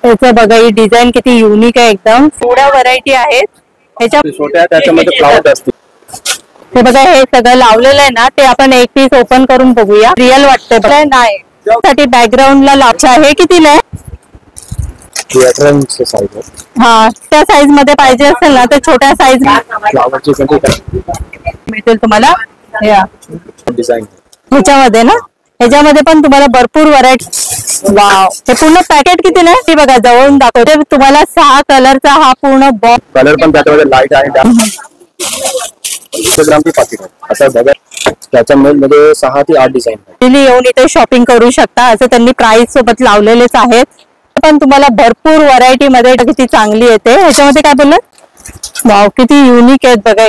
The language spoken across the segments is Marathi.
याचं बघा ही डिझाईन किती युनिक आहे एकदम. थोड्या व्हरायटी आहेत ह्याच्या छोट्या, त्याच्यामध्ये फ्लावर असते. हे बघा हे सगळं लावलेलं आहे ना, ते आपण एक पीस ओपन करून बघूया. रिअल वाटतंय बघा. नाही साठी बॅकग्राऊंडला लावचा. हे कितीला आहे? हा, त्या साईज मध्ये पाहिजे असेल ना तर छोट्या साईज मिळतील तुम्हाला डिझाईन ह्याच्यामध्ये ना. ह्याच्यामध्ये पण तुम्हाला भरपूर व्हरायटी. वाव, हे पूर्ण पॅकेट कितीला आहे? ती बघा जवळून दाखवते तुम्हाला. 6 कलरचा हा पूर्ण बॉक्स. कलर पण त्याच्यामध्ये लाईट आहे. ग्रामची पाकिट आहे असं बघा. त्याच्यामध्ये 6 ते 8 डिझाईन तुम्ही येऊन इथे शॉपिंग करू शकता. असं त्यांनी प्राइस सोबत लावलेलेच आहेत. पण तुम्हाला भरपूर व्हरायटी मध्ये किती चांगली येते. ह्याच्यामध्ये काय बोललं? वाव, किती युनिक आहेत बघा.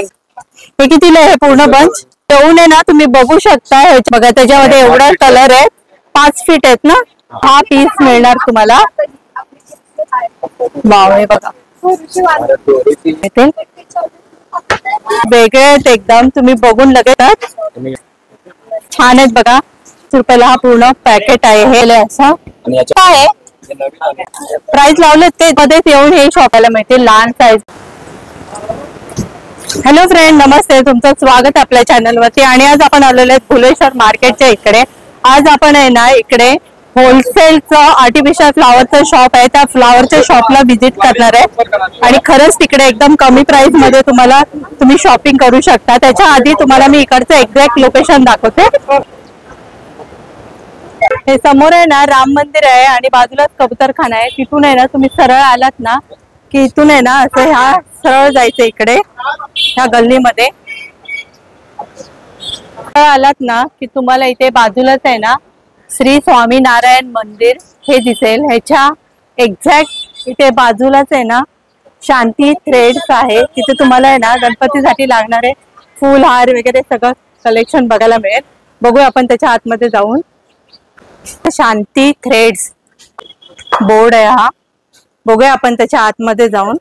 हे कितीला आहे? हे पूर्ण बंच येऊन आहे ना, तुम्ही बघू शकता. बघा त्याच्यामध्ये एवढा कलर आहे. 5 फीट आहेत ना. हा पीस मिळणार तुम्हाला. वाव, हे बघा वेगळे आहेत एकदम. तुम्ही बघून लगेच छान आहेत बघा. रुपयाला हा पूर्ण पॅकेट आहे. हे असं काय आहे? प्राइस लावले ते मध्येच येऊन हे शॉपायला मिळते लहान साईज. हॅलो फ्रेंड, नमस्ते. तुमचं स्वागत आपल्या चॅनल वरती. आणि आज आपण आलेलो आहे भुलेश्वर मार्केटच्या इकडे. आज आपण आहे ना इकडे होलसेलचं आर्टिफिशियल फ्लावरचं शॉप आहे. त्या फ्लावरच्या शॉपला व्हिजिट करणार आहे. आणि खरंच तिकडे एकदम कमी प्राइस मध्ये तुम्ही शॉपिंग करू शकता. त्याच्या आधी तुम्हाला मी इकडचं एक्झॅक्ट लोकेशन दाखवते. हे समोर आहे ना राम मंदिर आहे आणि बाजूलाच कबूतरखाना आहे. तिथून आहे ना तुम्ही सरळ आलात ना की इथून आहे ना असं ह्या सरळ जायचं इकडे ह्या गल्लीमध्ये. सरळ आलात ना की तुम्हाला इथे बाजूलाच आहे ना श्री स्वामीनारायण मंदिर हे दिसेल. ह्याच्या एक्झॅक्ट इथे बाजूलाच आहे ना शांती थ्रेड्स आहे. तिथे तुम्हाला आहे ना गणपतीसाठी लागणारे फुल हार वगैरे सगळं कलेक्शन बघायला मिळेल. बघूया आपण त्याच्या आतमध्ये जाऊन. शांती थ्रेड्स बोर्ड आहे हा. बघूया आपण त्याच्या आतमध्ये जाऊन.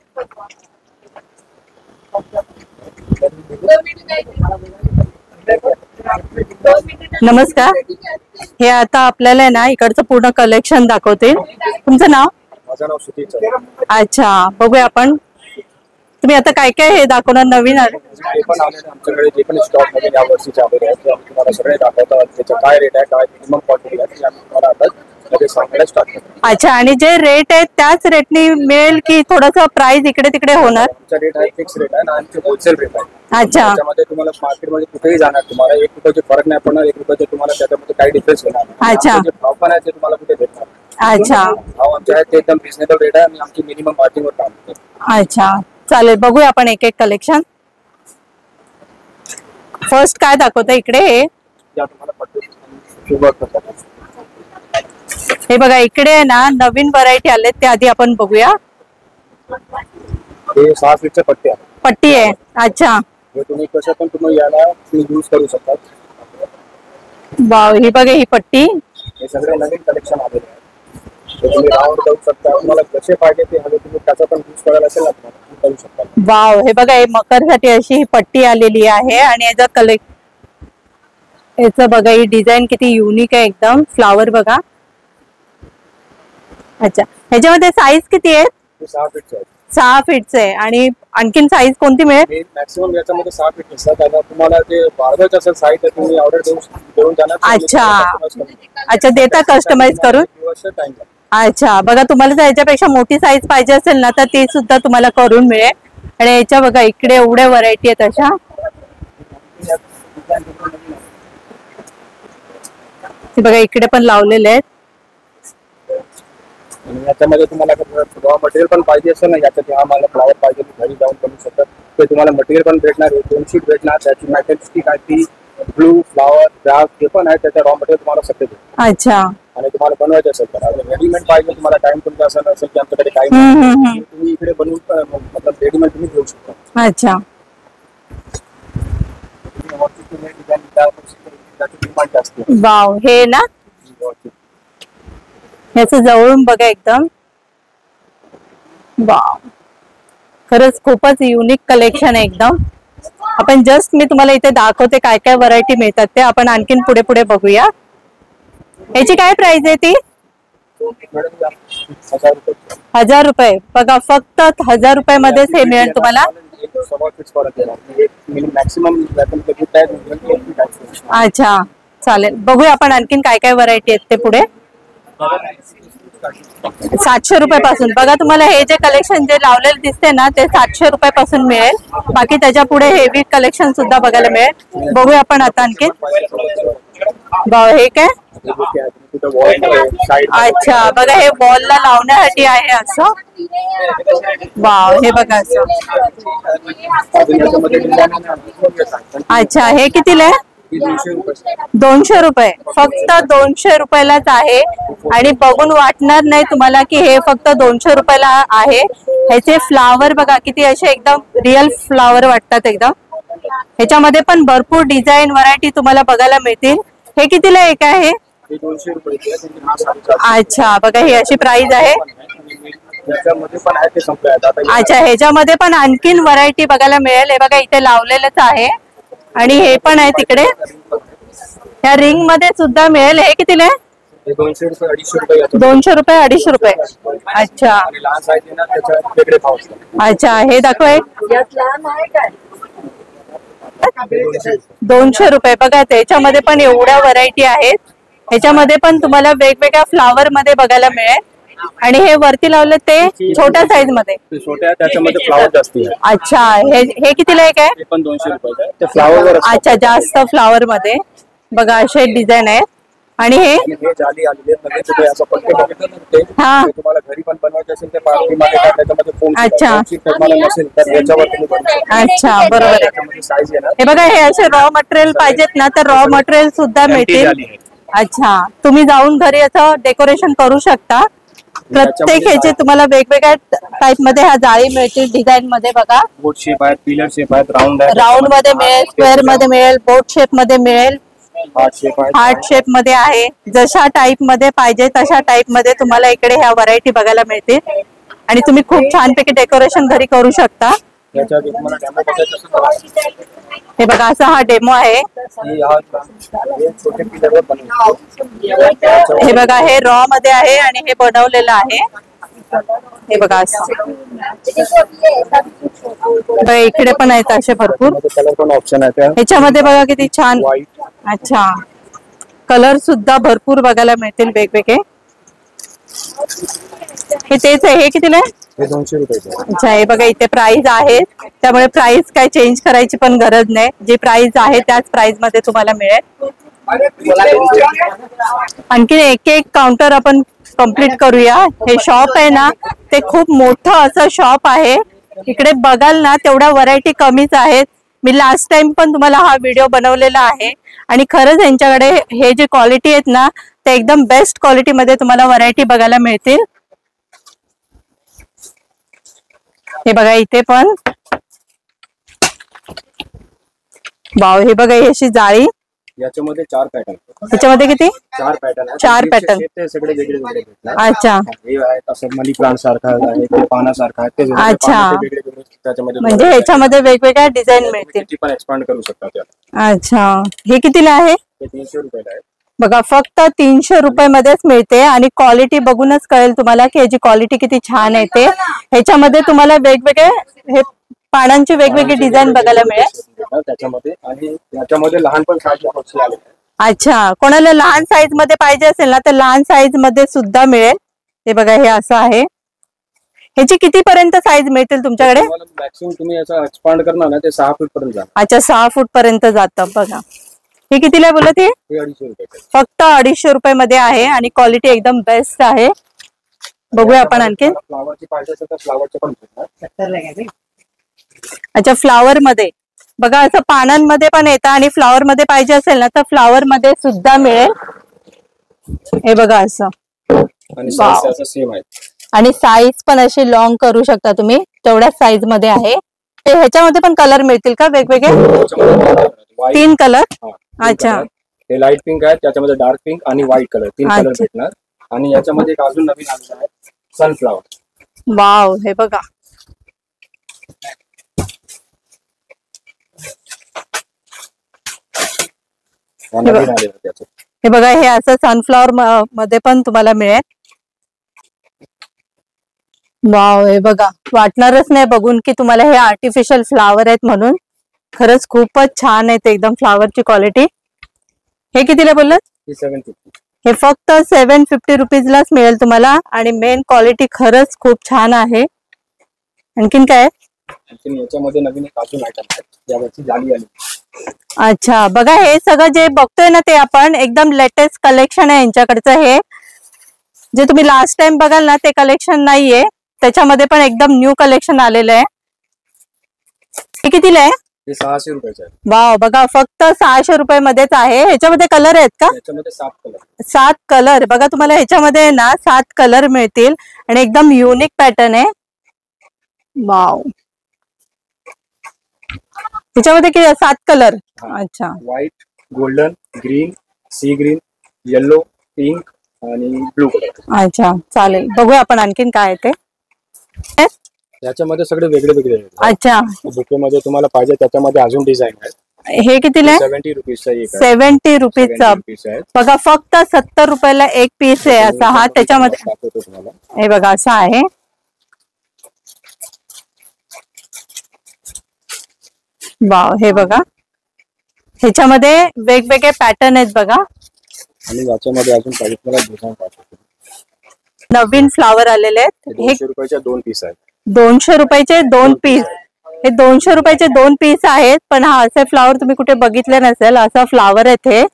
नमस्कार. हे आता आपल्याला आहे ना इकडचं पूर्ण कलेक्शन दाखवते. तुमचं नाव? माझं नाव सुधीर. अच्छा, बघूया आपण. तुम्ही आता काय काय हे दाखवणार? नवीन आले पण आमच्याकडे जे पण स्टॉक मध्ये या वर्षीचे आलेले आहेत तुम्हाला सगळे दाखवतात. त्याचा काय रेट आहे, काय मिनिमम क्वांटिटी आहे, तुम्हाला आता सांगायला स्टार्ट करतो. अच्छा, आणि जे रेट आहे त्याच रेटनी मिळेल की थोडस प्राइस इकडे तिकडे होणार? आमचा रेट आहे फिक्स रेट आहे आणि आमचे होलसेल रेट आहे. अच्छा, त्याच्यामध्ये तुम्हाला मार्केटमध्ये कुठेही जाणार तुम्हाला 1 रुपयाचे फरक नाही पडणार. 1 रुपयाचे तुम्हाला त्याच्यामध्ये काही डिफरन्स होणार. अच्छा, जे भाव पण आहे ते तुम्हाला कुठे भेटणार. अच्छा, भाव आमचे आहेत ते एकदम रिजनेबल रेट आहे आणि आमची मिनिमम मार्जिनवर काम होते. अच्छा, चालेल. बघूया आपण एक एक कलेक्शन. फर्स्ट काय दाखवतं इकडे? हे बघा इकडे आहे ना नवीन व्हरायटी आले ते आधी आपण बघूया. हे 6 फीटचे पट्टी आहे. पट्टी आहे. अच्छा, हे तुम्ही कसं पण तुम्ही याला यूज करू शकता. वाव, ही बघा ही पट्टी. हे सगळे नवीन कलेक्शन आलेले आहे. तुम्ही राऊंड करू शकता. तुम्हाला कसे पाहिजे ते हवे तुम्ही त्याचा पण यूज करायला असेल ना करू शकता. वाव, हे बघा हे मकर साठी अशी ही पट्टी आलेली आहे. आणि याचं बघा ही डिझाईन किती युनिक आहे एकदम. फ्लावर बघा. अच्छा, ह्याच्यामध्ये साईज किती आहे? 6 फीटचे आहे. 6 फीटचे आहे. आणि आणखीन साईज कोणती मिळेल? मॅक्सिमम याच्यामध्ये 6 फीट असतात. आता तुम्हाला जे बार्बरचं असेल साईज तर तुम्ही ऑर्डर देऊन जाणार. अच्छा, अच्छा, देता कस्टमाइज करून? टाइम. अच्छा, बघा तुम्हाला जर याच्यापेक्षा मोठी साईज पाहिजे असेल ना तर ती सुद्धा तुम्हाला करून मिळेल. आणि याच्या बघा इकडे एवढ्या व्हरायटी आहेत अशा. बघा इकडे पण लावलेले आहेत. याच्यामध्ये तुम्हाला रॉ मटेरियल पण पाहिजे असेल ना याच्यात आम्हाला फ्लावर पाहिजे घरी जाऊन करू शकतात. ते तुम्हाला मटेरियल पण भेटणार. 2 शीट भेटणार. त्याची मॅटेरियल स्टिक आहे ती ब्लू फ्लावर ग्राफ जे पण आहे त्याचा रॉ मटेरियल तुम्हाला सगळे भेटणार. अच्छा, आणि तुम्हाला बनवायचं असेल तर रेडीमेड पाहिजे तुम्हाला टाइम तुमचा असं असेल की आमच्याकडे टाइम तुम्ही इकडे बनवून मतलब रेडीमेड तुम्ही घेऊ शकता. अच्छा, वाव, हे ना ह्याचं जवळून बघा एकदम. वाव, खरंच खूपच युनिक कलेक्शन आहे एकदम. आपण जस्ट मी तुम्हाला इथे दाखवते काय काय व्हरायटी मिळतात ते. आपण आणखीन पुढे पुढे बघूया. याची काय प्राइस आहे ती? ₹1000. 1000 रुपये बघा, फक्त 1000 रुपये मध्येच हे मिळेल तुम्हाला. मॅक्सिमम अच्छा चालेल, बघूया आपण आणखीन काय काय व्हरायटी आहेत ते पुढे. 700 रुपये पासून बघा, तुम्हाला हे जे कलेक्शन जे लावलेलं दिसते ना ते 700 रुपये पासून मिळेल. बाकी त्याच्या पुढे हेवी कलेक्शन सुद्धा बघायला मिळेल. बघूया आपण आता आणखीन. हे काय, अच्छा बघा, हे वॉलला लावण्यासाठी आहे असं. वाव, हे बघा असं. अच्छा, हे कितीला आहे? 200 रुपये, फक्त 200 रुपयालाच आहे. आणि बघून वाटणार नाही तुम्हाला की हे फक्त 200 रुपयाला आहे. ह्याचे फ्लावर बघा किती असे एकदम रिअल फ्लावर वाटतात एकदम. ह्याच्यामध्ये पण भरपूर डिझाईन व्हरायटी तुम्हाला बघायला मिळतील. हे कितीला एक आहे? 200 रुपये. अच्छा बघा, ही अशी प्राइस आहे. अच्छा, ह्याच्यामध्ये पण आणखीन व्हरायटी बघायला मिळेल. हे बघा इथे लावलेलंच आहे. आणि हे पण आहे तिकडे, ह्या रिंग मध्ये सुद्धा मिळेल. हे कितीला आहे? 200 रुपये 250 रुपये. 200 रुपये 250 रुपये. अच्छा अच्छा, हे दाखव. 200 रुपये बघा, त्याच्यामध्ये पण एवढ्या व्हरायटी आहेत. ह्याच्यामध्ये पण तुम्हाला वेगवेगळ्या फ्लावर मध्ये बघायला मिळेल. आणि हे वरती लावलं ते छोट्या साईज मध्ये, त्याच्यामध्ये फ्लावर जास्त आहे. अच्छा, हे कितीला आहे? काय पण 200 रुपये ते फ्लावर. अच्छा, जास्त फ्लावर मध्ये बघा असे डिझाईन आहेत. आणि हे जाली आलेली आहे, असं पट्टे बघितलं ते तुम्हाला घरी पण बनवायचे असेल ते पार्टीमध्ये त्याच्यामध्ये फोम. अच्छा नसेल तर याच्यावर तुम्ही बनवू शकता. अच्छा, बरोबर आहे. साईज आहे ना, हे बघा, हे असे रॉ मटेरियल पाहिजेत ना तर रॉ मटेरियल सुद्धा मिळतील. अच्छा, तुम्ही जाऊन घरी असं डेकोरेशन करू शकता. प्रत्येक ह्याचे तुम्हाला वेगवेगळ्या टाइप मध्ये ह्या जाळी मिळतील. डिझाईन मध्ये बघा, बोट शेप आहेत, पिलर शेप आहेत, राऊंड आहे, राऊंड मध्ये मिळेल, स्क्वेअर मध्ये मिळेल, बोट शेप मध्ये मिळेल, हार्ट शेप मध्ये आहे. जशा टाइप मध्ये पाहिजे तशा टाइप मध्ये तुम्हाला इकडे ह्या व्हरायटी बघायला मिळतील. आणि तुम्ही खूप छानपैकी डेकोरेशन घरी करू शकता. हे बघा, असा हा डेमो आहे. हे बघा, हे रॉ मध्ये आहे आणि हे बनवलेलं आहे. हे बघा असं. इकडे पण आहेत असे भरपूर कलर पण ऑप्शन आहे. ह्याच्यामध्ये बघा किती छान. अच्छा, कलर सुद्धा भरपूर बघायला मिळतील वेगवेगळे. हे तेच आहे. हे कितीला आहे? 200 रुपये. अच्छा, हे बघा इथे प्राइस आहे, त्यामुळे प्राइस काय चेंज करायची पण गरज नाही. जी प्राइस आहे त्याच प्राइस मध्ये तुम्हाला मिळेल. आणखी एक एक काउंटर आपण कंप्लीट करूया. हे शॉप आहे ना ते खूप मोठं असं शॉप आहे. इकडे बघाल ना तेवढ्या व्हरायटी कमीच आहेत. मी लास्ट टाइम पण तुम्हाला हा व्हिडिओ बनवलेला आहे. आणि खरंच यांच्याकडे हे जे क्वालिटी आहेत ना ते एकदम बेस्ट क्वालिटी मध्ये तुम्हाला व्हरायटी बघायला मिळतील. हे बघा इथे पण वाव, हे बघा ही अशी जाळी. याच्यामध्ये 4 पॅटर्न. त्याच्यामध्ये किती? 4 पॅटर्न. 4 पॅटर्न. ते सगळे वेगळे वेगळे. अच्छा, हे आहे असं मनी प्लांट सारखा आहे, ते पानासारखा आहे, ते अच्छा, त्याच्यामध्ये म्हणजे ह्याच्यामध्ये वेगवेगळ्या डिझाईन मिळतील. किती पण एक्सपांड करू शकता त्याला. अच्छा, हे कितीला आहे? ते 300 रुपयाला आहे. बघा, फक्त 300 रुपये मध्येच मिळते. आणि क्वालिटी बघूनच कळेल तुम्हाला की ह्याची क्वालिटी किती छान आहे ते. ह्याच्यामध्ये तुम्हाला वेगवेगळे हे पानांची वेगवेगळी डिझाईन बघायला मिळेल त्याच्यामध्ये. आणि याच्यामध्ये लहान पण साईज आले. अच्छा, कोणाला लहान साईज मध्ये पाहिजे असेल ना तर लहान साईज मध्ये सुद्धा मिळेल. हे बघा, हे असं आहे. ह्याची किती पर्यंत साईज मिळतील तुमच्याकडे? मॅक्सिमम तुम्ही याचा एक्सपांड करणार ना ते 6 फूट पर्यंत जाणार. अच्छा, 6 फूट पर्यंत जातं. बघा, हे कितीला बोलत? हे 250 रुपये. फक्त 250 रुपये मध्ये आहे आणि क्वालिटी एकदम बेस्ट आहे. बघूया आपण आणखी. फ्लावरची पाहिजे असेल तर फ्लावरचे पण भेटणार. अच्छा, फ्लावर मध्ये बघा, असं पानांमध्ये पण येतं आणि फ्लावर मध्ये पाहिजे असेल ना तर फ्लावर मध्ये सुद्धा मिळेल. हे बघा असं. आणि सेम आहे. आणि साईज पण अशी लॉंग करू शकता तुम्ही, तेवढ्याच साईज मध्ये आहे. ह्याच्यामध्ये पण कलर मिळतील का वेगवेगळे? 3 कलर. अच्छा, हे लाईट पिंक आहे, त्याच्यामध्ये डार्क पिंक आणि व्हाईट कलर 3 कलर भेटणार. आणि याच्यामध्ये एक अजून नवीन आलेला आहे सनफ्लावर. वाव, हे बघा. हे बघा, हे असं सनफ्लॉवर मध्ये पण तुम्हाला मिळेल. वाव, हे बघा, वाटणारच नाही बघून की तुम्हाला हे आर्टिफिशियल फ्लावर आहेत म्हणून. खरंच खूपच छान आहेत एकदम फ्लावरची क्वालिटी. हे कितीला बोललात? 750. हे फक्त 750 रुपीजलाच मिळेल तुम्हाला. आणि मेन क्वालिटी खरंच खूप छान आहे. आणखीन काय? आणखीन याच्यामध्ये नवीन एक अजून आयटम आहे, यावरची जाली आली. अच्छा, बघा, हे सगळं जे बघतोय ना ते आपण एकदम लेटेस्ट कलेक्शन आहे यांच्याकडचं. हे जे तुम्ही लास्ट टाइम बघाल ना ते कलेक्शन नाहीये, त्याच्यामध्ये पण एकदम न्यू कलेक्शन आलेलं आहे. हे कितीला आहे? हे 600 रुपयाचे आहे. वाव, बघा, फक्त 600 रुपयामध्येच आहे. ह्याच्यामध्ये कलर आहेत का? याच्यामध्ये 7 कलर. 7 कलर. बघा, तुम्हाला ह्याच्यामध्ये ना 7 कलर मिळतील आणि एकदम युनिक पॅटर्न आहे. वाव, ह्याच्यामध्ये किती? 7 कलर. अच्छा, white, golden, green, sea green, yellow, pink आणि ब्लू कलर. अच्छा, चालेल. बघूया आपण आणखीन काय आहे ते. याच्यामध्ये सगळे वेगळे वेगळे आहेत. अच्छा, बुकेमध्ये तुम्हाला पाहिजे त्याच्यामध्ये अजून डिझाईन आहे. हे कितीला आहे? 70 रुपीजचा एक आहे. 70 रुपीजचा. आहे. बघा, फक्त 70 रुपयाला एक पीस आहे असा हा. त्याच्यामध्ये दाखवतो तुम्हाला. हे बघा, असा आहे. वाव, हे बघा, ह्याच्यामध्ये वेगवेगळे पॅटर्न आहेत बघा. आणि याच्यामध्ये अजून पाहिजे तुम्हाला डिझाईन पाहिजे. नवीन फ्लावर आलेले आहेत. हे 200 रुपयाचे 2 पीस आहेत. 200 रुपयाचे 2 पीस. हे 200 रुपयाचे 2 पीस आहेत. पण हा असे फ्लावर तुम्ही कुठे बघितले नसेल. असा फ्लावर आहे हे.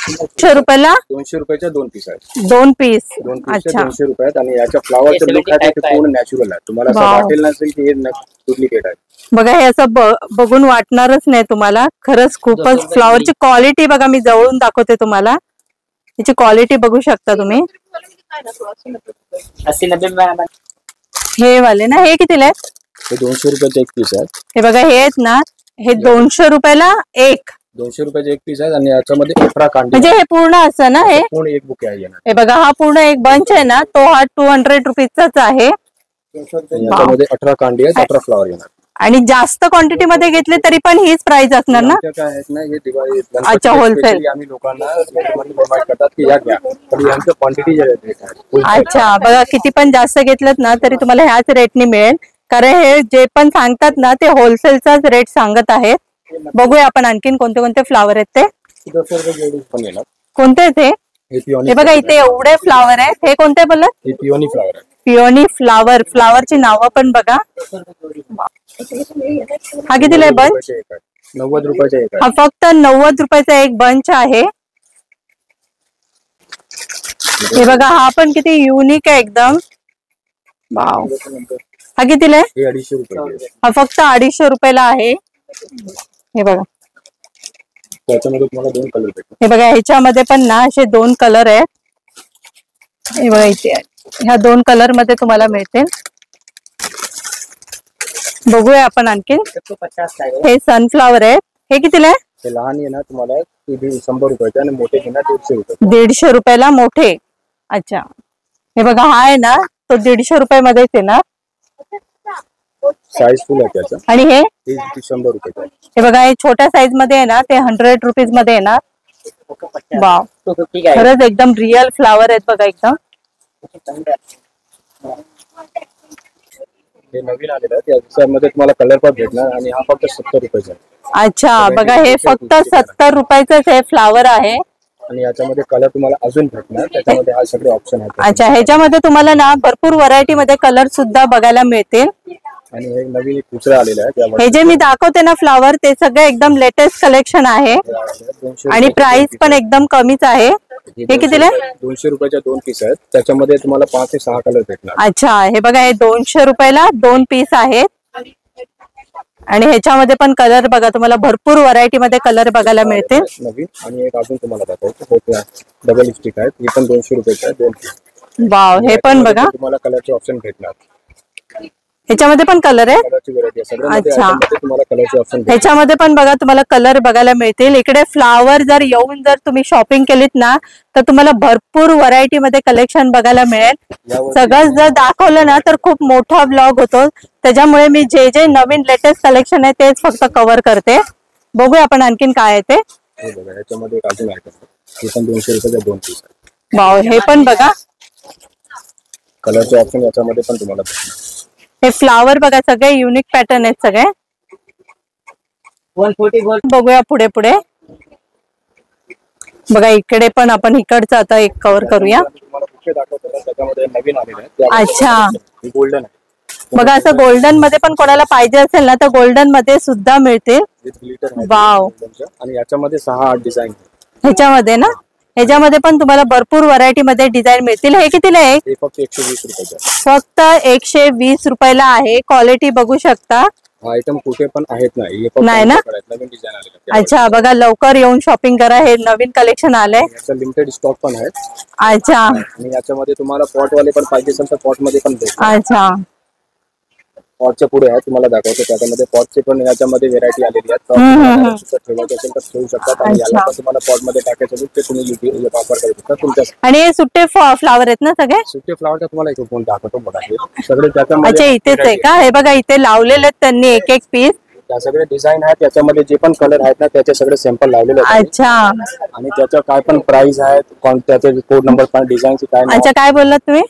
200 रुपयाला 200 रुपयाचे 2 पीस आहेत. 2 पीस. 2 पीस अच्छा, 200 रुपयात. आणि याच्या फ्लावरचं लुक आहे ते पूर्ण नॅचरल आहे. तुम्हाला असं वाटेल नसेल की हे डुप्लिकेट आहे. बघा, हे असं बघून वाटणारच नाही तुम्हाला. खरंच खूपच फ्लावरची क्वालिटी बघा. मी जवळून दाखवते तुम्हाला. याची क्वालिटी बघू शकता तुम्ही. हे वाले ना, हे कितीला आहे? हे 200 रुपयाचे एक पीस आहे. हे बघा, हे आहेत ना, हे 200 रुपयाला एक. 200 रुपयाचे एक पीस आहे. आणि याच्यामध्ये 18 कांडे. म्हणजे हे पूर्ण असं ना, हे पूर्ण एक बुके आहे. हे बघा, हा पूर्ण एक बंच आहे ना, तो हा 200 रुपीजचाच आहे. याच्यामध्ये 18 कांडी आहेत, 18 फ्लावर येणार. आणि जास्त क्वांटिटी मध्ये घेतले तरी पण हीच प्राइस असणार ना? काय आहेत ना, हे दिवाळी अच्छा, होलसेल. आम्ही लोकांना प्रोव्हाइड करतात की या घ्या, पण यांचं क्वांटिटी जे आहे. अच्छा, बघा, किती पण जास्त घेतलं ना तरी तुम्हाला ह्याच रेटनी मिळेल. कारण हे जे पण सांगतात ना ते होलसेलचाच रेट सांगत आहेत. बघूया आपण आणखीन कोणते कोणते फ्लावर आहेत ते. 200 रुपये पण येणार. कोणते ते? हे बघा, इथे एवढे फ्लावर आहेत. हे कोणते बोलत? हे पिओनी फ्लावर आहे. पिओनी फ्लावर. फ्लावरची नावं पण बघा. हा कितीला आहे बंच? 90 रुपयाचा एक आहे. हा फक्त 90 रुपयाचा एक बंच आहे. हे बघा, हा पण किती युनिक आहे एकदम. वाव, हा कितीला आहे? हे 250 रुपये. हा फक्त 250 रुपयाला आहे. हे बघा, त्याच्यामध्ये तुम्हाला 2 कलर भेटतील. हे बघा, ह्याच्यामध्ये पण ना असे 2 कलर आहेत. हे बघा, इथे ह्या 2 कलर मध्ये तुम्हाला मिळतील. बघूया आपण आणखीन. हे सनफ्लावर आहे. हे कितीला आहे? हे लहान आहे ना तुम्हाला 100 रुपयाचे आणि मोठे घेणार 150 रुपये. 150 रुपयाला मोठे. अच्छा, हे बघा, हा आहे ना तो 150 रुपयामध्येच आहे ना. साईज फुल आहे त्याचा. आणि हे 100 रुपये. हे बघा, हे छोट्या साईज मध्ये आहे ना ते 100 रुपीज मध्ये येणार. वाव, खरंच एकदम रिअल फ्लावर आहेत बघा एकदम. हे नवीन आलेलं आहे. त्याच्यामध्ये तुम्हाला कलर पण भेटणार आणि हा फक्त 70 रुपयाचा आहे. अच्छा, बघा, हे फक्त 70 रुपयाचंच हे फ्लावर आहे. आणि याच्यामध्ये कलर तुम्हाला अजून भेटणार. त्याच्यामध्ये हा सगळे ऑप्शन आहेत. अच्छा, ह्याच्यामध्ये तुम्हाला ना भरपूर व्हरायटी मध्ये कलर सुद्धा बघायला मिळतील. आणि हे नवीन एक दुसरं आलेलं आहे. हे जे मी दाखवते ना फ्लावर ते सगळे एकदम लेटेस्ट कलेक्शन आहे. आणि प्राइस पण एकदम कमीच आहे. हे कितीला? 200 रुपयाच्या 2 पीस आहेत. त्याच्यामध्ये तुम्हाला 5 ते 6 कलर भेटणार. अच्छा, हे बघा, हे 200 रुपयाला 2 पीस आहेत. आणि ह्याच्यामध्ये पण कलर बघा, तुम्हाला भरपूर व्हरायटी मध्ये कलर बघायला मिळतील. नवीन आणि एक अजून तुम्हाला दाखवतो. डबल स्टिक आहेत. हे पण 200 रुपयाचे आहे. 2 पीस. वाव, हे पण बघा, तुम्हाला कलरचे ऑप्शन भेटणार. ह्याच्यामध्ये पण कलर आहे. अच्छा, तुम्हाला कलरचे ऑप्शन. ह्याच्यामध्ये पण बघा तुम्हाला कलर बघायला मिळतील. इकडे फ्लावर जर येऊन जर तुम्ही शॉपिंग केलीत ना तर तुम्हाला भरपूर व्हरायटी मध्ये कलेक्शन बघायला मिळेल. सगळं जर दाखवलं ना तर खूप मोठा ब्लॉग होतो. त्याच्यामुळे मी जे जे नवीन लेटेस्ट कलेक्शन आहे तेच फक्त कव्हर करते. बघूया आपण आणखीन काय आहे ते. ह्याच्यामध्ये एक अजून आयटम आहे. हे पण 200 रुपयाचे 2 पीस आहे. वाव, हे पण बघा, कलरचे ऑप्शन याच्यामध्ये पण तुम्हाला भेटणार. हे फ्लावर बघा सगळे युनिक पॅटर्न आहेत सगळे. 140 बघूया पुढे पुढे. बघा इकडे पण आपण इकडचं आता एक कव्हर करूया. तुम्हाला कुठे दाखवतो ना, त्याच्यामध्ये नवीन आलेले आहेत. अच्छा, गोल्डन आहे. बघा असं गोल्डन मध्ये पण कोणाला पाहिजे असेल ना तर गोल्डन मध्ये सुद्धा मिळतील. विथ ग्लिटर आहे. वाव. आणि याच्यामध्ये 6-8 डिझाईन ह्याच्यामध्ये ना, ह्याच्यामध्ये पण तुम्हाला भरपूर व्हरायटी मध्ये डिझाईन मिळतील. हे कितीला आहे? हे फक्त 120 रुपयाचे. फक्त 120 रुपयाला आहे. क्वालिटी बघू शकता. हा आयटम कुठे पण आहेत ना, हे फक्त नाही ना? नवीन डिझाईन आलेले. अच्छा, बघा लवकर येऊन शॉपिंग करा. हे नवीन कलेक्शन आलंय. याचा लिमिटेड स्टॉक पण आहे. अच्छा. आणि याच्यामध्ये तुम्हाला पॉट वाले पण पाहिजे असेल तर पॉट मध्ये पण भेटेल. अच्छा, पॉटच्या पुढे आहे तुम्हाला दाखवतो. त्याच्यामध्ये पॉटचे पण याच्यामध्ये व्हेरायटी आलेली आहेत. ठेवायचे असेल तर ठेवू शकतात. आणि याला पण तुम्हाला पॉट मध्ये टाकायचे असेल तर तुम्ही वापर करू शकता तुमच्या. आणि हे सुट्टे फ्लावर आहेत ना सगळे? सुट्टे फ्लावर तर तुम्हाला इथे कोण दाखवतो बघा. हे सगळे अच्छा, त्याच्यामध्ये इथेच आहे का? हे बघा इथे लावलेले आहेत त्यांनी एक एक पीस. त्या सगळे डिझाईन आहेत. त्याच्यामध्ये जे पण कलर आहेत ना त्याचे सगळे सॅम्पल लावलेले आहेत. अच्छा. आणि त्याच्या काय पण प्राइस आहेत, त्याचे कोड नंबर पण डिझाईनचे काय नाव. अच्छा, काय बोललात तुम्ही?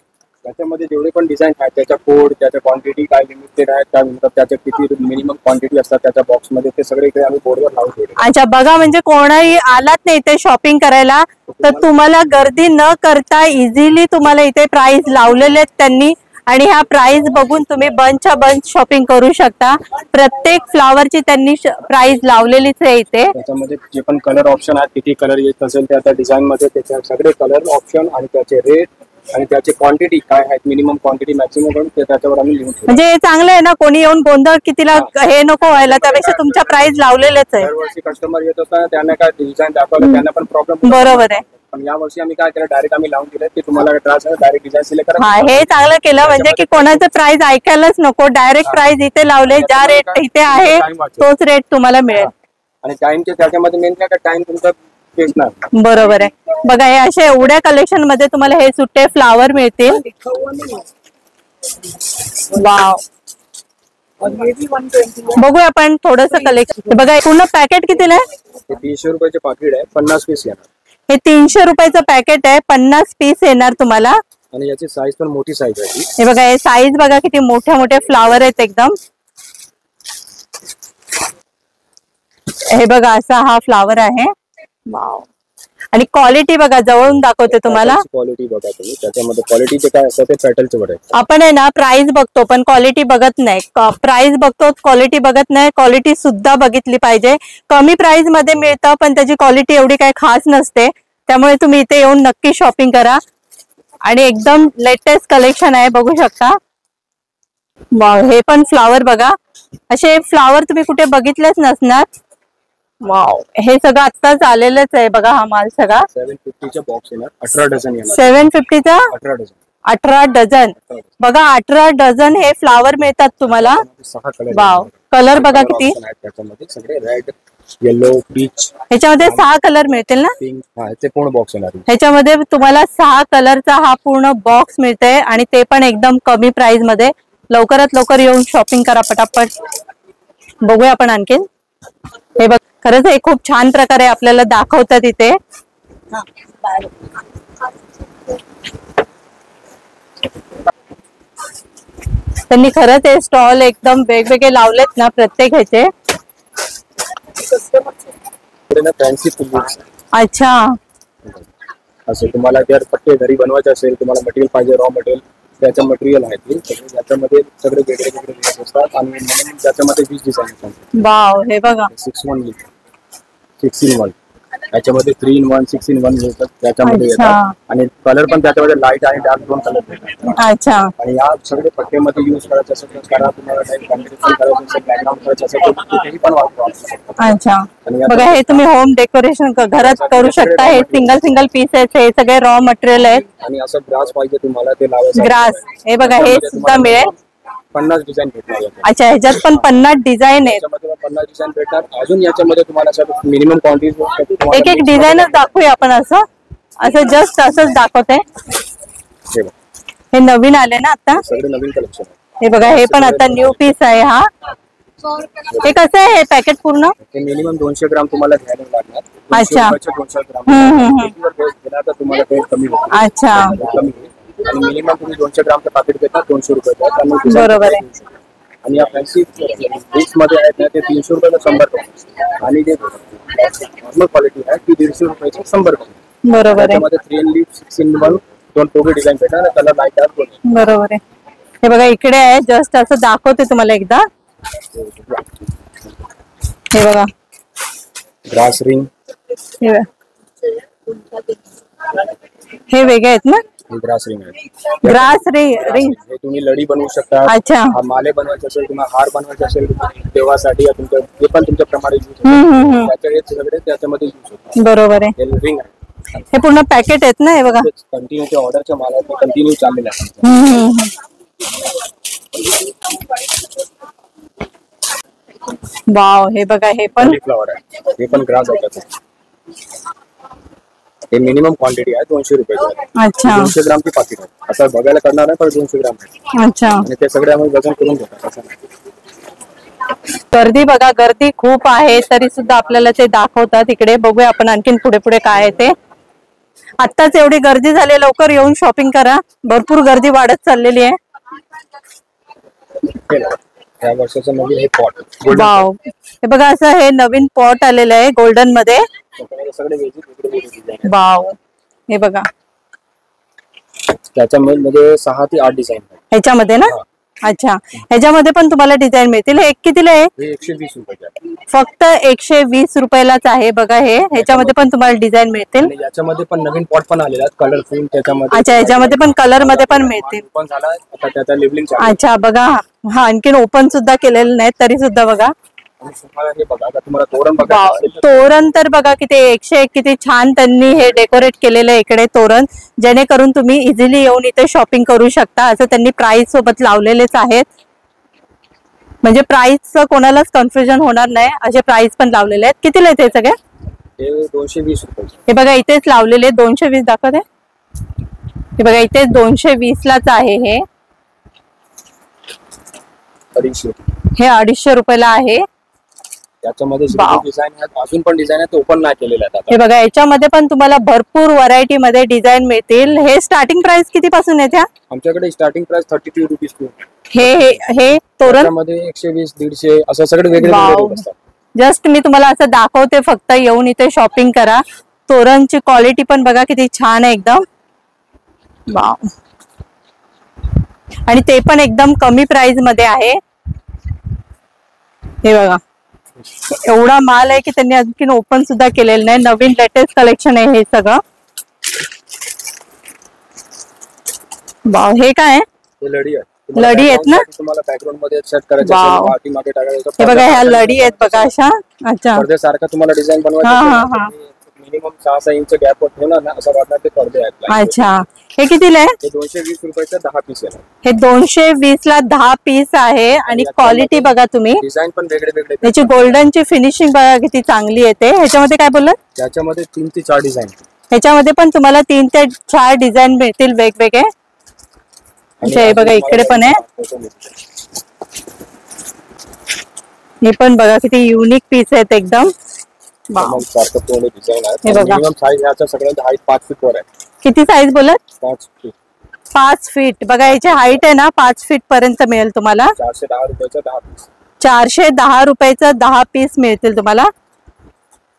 त्याच्यामध्ये जेवढे पण डिझाईन आहेत त्याच्या कोड, त्याच्या क्वांटिटी काय लिमिटेड आहेत, काय म्हणतात त्याच्या किती मिनिमम क्वांटिटी असतात त्याच्या बॉक्स मध्ये, ते सगळे इकडे आम्ही बोर्डवर लावून ठेवले. अच्छा, बघा म्हणजे कोणाही आलात नाही इथे शॉपिंग करायला तर तुम्हाला गर्दी न करता इझिली तुम्हाला इथे प्राइस लावलेले आहेत त्यांनी. आणि ह्या प्राइस बघून तुम्ही बंचच्या बंच शॉपिंग करू शकता. प्रत्येक फ्लावरची त्यांनी प्राइस लावलेलीच आहे इथे. त्याच्यामध्ये जे पण कलर ऑप्शन आहेत, किती कलर येत असेल त्या डिझाईन मध्ये त्याचे सगळे कलर ऑप्शन आणि त्याचे रेट आणि त्याची क्वांटिटी काय आहेत, मिनिमम क्वांटिटी मॅक्सिमम ते त्याच्यावर आम्ही लिहून ठेवतो. म्हणजे चांगलं आहे ना, कोणी येऊन गोंधळ कितीला हे नको व्हायला, त्यापेक्षा तुमच्या प्राइस लावलेलेच आहे. दरवर्षी कस्टमर येत असतात त्यांना काय डिझाईन दाखवलं त्यांना पण प्रॉब्लेम. बरोबर आहे. पण या वर्षी आम्ही काय केलं, डायरेक्ट आम्ही लावून दिले की तुम्हाला त्रास आहे डायरेक्ट डिझाईन सिलेक्ट करा. हा, हे चांगलं केलं म्हणजे की कोणाचं प्राइस ऐकायलाच नको, डायरेक्ट प्राइस इथे लावले. ज्या रेट इथे आहे तोच रेट तुम्हाला मिळेल. आणि टाइमचे त्याच्यामध्ये मेन काय टाइम तुमचा भेटणार. बरोबर आहे. बघा हे अशा एवढ्या कलेक्शन मध्ये तुम्हाला हे सुट्टे फ्लावर मिळतील. वाव. बघूया आपण थोडस कलेक्शन. बघा पूर्ण पॅकेट कितीला आहे? 300 रुपयाचे पाकिट आहे, 50 पीस येणार. हे 300 रुपयाचं पॅकेट आहे, 50 पीस येणार तुम्हाला. आणि याची साईज पण मोठी साईज आहे. हे बघा हे साईज बघा किती मोठे मोठे फ्लावर आहेत एकदम. हे बघा असा हा फ्लावर आहे. वाव. आणि क्वालिटी बघा, जवळून दाखवते तुम्हाला. क्वालिटी बघा तुम्ही, त्याच्यामध्ये क्वालिटीचे काय असतं ते पॅटर्नचे बघा. आपण आहे ना प्राइस बघतो पण क्वालिटी बघत नाही. प्राइस बघतो, क्वालिटी बघत नाही. क्वालिटी सुद्धा बघितली पाहिजे. कमी प्राइस मध्ये मिळतं पण त्याची क्वालिटी एवढी काही खास नसते. त्यामुळे तुम्ही इथे येऊन नक्की शॉपिंग करा. आणि एकदम लेटेस्ट कलेक्शन आहे, बघू शकता. वाव, हे पण फ्लावर बघा. असे फ्लावर तुम्ही कुठे बघितलेच नसणार. वाव, हे सगळं आत्ताच आलेलंच आहे बघा हा माल सगळा. 750चा बॉक्स येणार, 18 डझन येणार. 750चा 18 डझन. 18 डझन. बघा 18 डझन हे फ्लावर मिळतात तुम्हाला. 6 कलर. वाव, कलर बघा किती. त्याच्यामध्ये सगळे रेड, येलो, पीच. ह्याच्यामध्ये 6 कलर मिळतील ना? पिंक. हा, ते पूर्ण बॉक्स येणार. ह्याच्यामध्ये तुम्हाला 6 कलरचा हा पूर्ण बॉक्स मिळतोय आणि ते पण एकदम कमी प्राइस मध्ये. लवकरात लवकर येऊन शॉपिंग करा पटापट. बघूया आपण आणखीन. हे बघ, खरंच हे खूप छान प्रकारे आपल्याला दाखवतात इथे. त्यांनी खरंच हे स्टॉल एकदम वेगवेगळे लावलेत ना प्रत्येक ह्याचे. फॅन्सी फुल. अच्छा. असं तुम्हाला जर पट्टे घरी बनवायचे असेल, तुम्हाला मटेरियल पाहिजे, रॉ मटेरियल त्याचं मटेरियल आहे ते सगळे. याच्यामध्ये सगळे वेगळे वेगळे डिझाईन असतात आणि म्हणून त्याच्यामध्ये 20 डिझाईन असतात. वाव, हे बघा 6 in 1 याच्यामध्ये 3 in 1, 6 in 1 येतात त्याच्यामध्ये येतात. आणि कलर पण त्याच्यामध्ये लाईट आणि डार्क 2 कलर येतात. अच्छा. आणि या सगळे पट्ट्यामध्ये यूज करायचं असेल तर करा. तुम्हाला काही कॉम्बिनेशन करायचं असेल, बॅकग्राऊंड करायचं असेल तर कुठेही पण वापरू. अच्छा. बघा हे तुम्ही होम डेकोरेशन घरात करू शकता. हे सिंगल पीस आहेत, हे सगळे रॉ मटेरियल आहेत. आणि असं ग्रास पाहिजे तुम्हाला ते लावायचं. ग्रास हे बघा हे सुद्धा मिळेल. 50 डिझाईन भेटणार. अच्छा, ह्याच्यात पण 50 डिझाईन आहेत. 50 डिझाईन भेटणार. अजून याच्यामध्ये तुम्हाला मिनिमम क्वांटिटी एक एक डिझाईनच दाखवूया आपण. असं जस्ट असंच दाखवते. हे नवीन आले ना आता, सगळे नवीन कलेक्शन. हे बघा हे पण आता न्यू पीस आहे हा. हे कसं आहे हे पॅकेट पूर्ण? मिनिमम 200 ग्राम तुम्हाला घ्यायला लागणार. अच्छा. 200 ग्राम तुम्हाला काही कमी होईल. अच्छा. आणि मिनिमम तुम्ही 200 ग्रामचं पाकिट घेता 200 रुपये बरोबर आहे. आणि या फॅन्सी बुक्स मध्ये आहेत ना ते 300 रुपयाला 100 कॉपी आणि जे नॉर्मल क्वालिटी आहे ती 150 रुपयाची 100 कॉपी. बरोबर आहे. त्याच्यामध्ये 3 लीफ 6 in 1 दोन टोगे डिझाईन भेटणार कलर लाईट डार्क. बरोबर आहे. हे बघा इकडे आहे, जस्ट असं दाखवते तुम्हाला एकदा. हे बघा ग्रास रिंग, हे वेगळे आहेत ना. ग्रास रिंग आहे. ग्रास रिंग हे तुम्ही लडी बनवू शकता. अच्छा. हा माले बनवायचे असेल तुम्हाला हार बनवायचे असेल देवासाठी या तुमच्या ते पण तुमच्या प्रमाणे यूज होतं. त्याचे सगळे त्याच्यामध्ये यूज होतात. बरोबर आहे. रिंग आहे. हे पूर्ण पॅकेट आहेत ना. हे बघा कंटिन्यू ते ऑर्डरच्या माल आहेत कंटिन्यू चाललेले आहेत. वाव हे बघा हे पण फ्लॉवर आहे. हे पण ग्रास आहे. हे मिनिमम क्वांटिटी आहे 200 रुपयाची. अच्छा 200 ग्रामची पाकिट आहे. असं बघायला करणार आहे पण 200 ग्राम आहे. अच्छा. आणि ते सगळे आम्ही वजन करून घेतात. असं नाही. गर्दी बघा, गर्दी खूप आहे तरी सुद्धा आपल्याला ते दाखवतात. इकडे बघूया आपण आणखीन पुढे पुढे काय आहे ते. आत्ताच एवढी गर्दी झाली, लवकर येऊन शॉपिंग करा. भरपूर गर्दी वाढत चाललेली आहे. या वर्षाचं नवीन हे पॉट. वाव हे बघा असं हे नवीन पॉट आलेलं आहे गोल्डन मध्ये. सगळे वेगळे वाव हे बघा त्याच्यामध्ये 6 ते 8 डिझाईन आहेत ह्याच्यामध्ये ना. अच्छा ह्याच्यामध्ये पण तुम्हाला डिझाईन मिळतील. हे कितीला आहे. हे 120 रुपये फक्त 120 रुपयालाच आहे. बघा हे ह्याच्यामध्ये पण तुम्हाला डिझाईन मिळतील. याच्यामध्ये पण नवीन पॉट पण आलेला आहे कलरफुल त्याच्यामध्ये. अच्छा ह्याच्यामध्ये पण कलर मध्ये पण मिळतील. पण झाला आता त्याचा लेबलिंग. अच्छा बघा हा आणखीन ओपन सुद्धा केलेलं नाही तरी सुद्धा बघा. हे बघा आता तुम्हाला तोरण बघा. तोरण तर बघा किती 101 किती छान त्यांनी हे डेकोरेट केलेलं आहे इकडे तोरण, जेणेकरून तुम्ही इझिली येऊन इथे शॉपिंग करू शकता. असं त्यांनी प्राइस सोबत लावलेलेच आहेत. म्हणजे प्राइसचं कोणालाच कन्फ्युजन होणार नाही असे प्राइस पण लावलेले आहेत. कितीला आहेत हे सगळे. हे 220 रुपये. हे बघा इथेच लावलेले 220 दाखवते. हे बघा इथे 220 लाच आहे हे. 250. हे 250 रुपयाला आहे. याच्यामध्ये डिझाईन आहेत, अजून पण डिझाईन आहेत ओपन नाही केलेले आहेत. हे बघा याच्यामध्ये पण तुम्हाला भरपूर व्हरायटी मध्ये डिझाईन मिळतील. हे स्टार्टिंग प्राइस किती पासून आहे त्या. आमच्याकडे स्टार्टिंग प्राइस 32 रुपीज. हे तोरण मध्ये 120 150 असं सगळे वेगळे असतात. जस्ट मी तुम्हाला असं दाखवते, फक्त येऊन इथे शॉपिंग करा. तोरणची क्वालिटी पण बघा किती छान आहे एकदम. वाव आणि ते पण एकदम कमी प्राइस मध्ये आहे. हे बघा एवढा माल आहे की त्यांनी आणखीन ओपन सुद्धा केलेलं नाही. नवीन लेटेस्ट कलेक्शन आहे हे सगळं. वाव हे काय आहे. लडी आहे. लडी आहेत ना. तुम्हाला बॅकग्राऊंड मध्ये सेट करायचं असेल, पार्टी मागे टाकायचं. हे बघा ह्या लडी आहेत बघा अशा. अच्छा पडद्यासारखं तुम्हाला डिझाईन बनवायचं मिनिमम 6 इंच गॅप ठेवणार ना असं वाटणार ते पडदे आहेत. अच्छा हे कितीला आहे. हे 220 रुपयाचं 10 पीस आहे. हे 220 ला 10 पीस आहे. आणि क्वालिटी बघा तुम्ही. डिझाईन पण वेगळे वेगळे. याची गोल्डनची फिनिशिंग बघा किती चांगली येते. ह्याच्यामध्ये काय बोललात. त्याच्यामध्ये 3 ते 4 डिझाईन. ह्याच्यामध्ये पण तुम्हाला 3 ते 4 डिझाईन मिळतील वेगवेगळे. अच्छा हे बघा इकडे पण आहे. हे पण बघा किती युनिक पीस आहेत एकदम. हे बघा सगळ्यांची हाईट 5 फीट वर आहे. किती साईज बोलत. 5 फीट. 5 फीट बघा याची हाईट आहे ना 5 फीट पर्यंत मिळेल तुम्हाला. 410 रुपयाचं 10 पीस. 410 रुपयाचं 10 पीस मिळतील तुम्हाला.